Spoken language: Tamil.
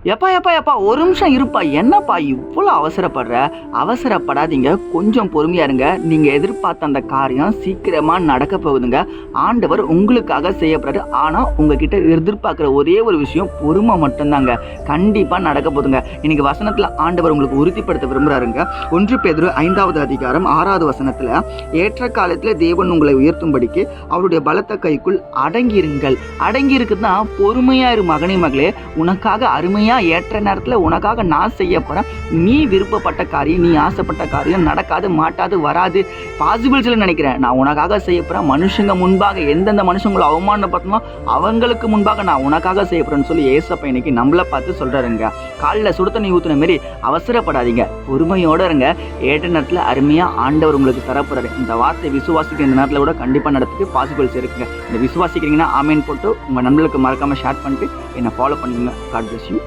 எப்பா எப்பா எப்பா ஒரு நிமிஷம் இருப்பா. என்னப்பா இவ்வளோ அவசரப்படுற? அவசரப்படாதீங்க. கொஞ்சம் பொறுமையா இருங்க. நீங்க எதிர்பார்த்த அந்த காரியம் சீக்கிரமா நடக்க போகுதுங்க. ஆண்டவர் உங்களுக்காக செய்யப்படுறாரு. ஆனா உங்ககிட்ட எதிர்பார்க்குற ஒரே ஒரு விஷயம் பொறுமை மட்டும்தாங்க. கண்டிப்பா நடக்க போகுதுங்க. இன்னைக்கு வசனத்துல ஆண்டவர் உங்களுக்கு உறுதிப்படுத்த விரும்புறாருங்க. 1 பேதுரு 5வது அதிகாரம் 6வது வசனத்துல, ஏற்ற காலத்துல தேவன் உங்களை உயர்த்தும்படிக்கு அவருடைய பலத்த கைக்குள் அடங்கியிருங்கள். அடங்கி இருக்குதுன்னா பொறுமையா இரு மகனே மகளே. உனக்காக அருமையா ஏற்ற நேரத்துல உனக்காக நான் செய்ய போறேன். நீ விருப்பப்பட்ட காரியம், நீ ஆசைப்பட்ட காரியம் நடக்காது, மாட்டாது, வராது. பாசிபிள்ஸ்ல நினைக்கிறேன். நான் உனக்காக செய்ய போறேன். மனுஷங்க முன்பாக எந்தெந்த மனுஷங்களை அவமானப்படுத்தணுமோ அவங்களுக்கு முன்பாக நான் உனக்காக செய்ய போறேன்னு சொல்லி ஏசப்பா இன்னைக்கு நம்மளை பார்த்து சொல்றாருங்க. காலில் சுடு தண்ணி ஊத்துன மாரி அவசரப்படாதீங்க. பொறுமையோட இருங்க. ஏற்ற நேரத்துல அருமையா ஆண்டவர் உங்களுக்கு தரப்போறாரு. இந்த வார்த்தை விசுவாசிக்கிற இந்த நேரத்துல கூட கண்டிப்பா நடத்துக்கு பாசிபிள்ஸ் இருக்குங்க. இந்த விசுவாசிக்கிறீங்கன்னா ஆமேன் போட்டு உங்க நண்பர்களுக்கு மறக்காம ஷேர் பண்ணிட்டு என்னை ஃபாலோ பண்ணுங்க. God bless you.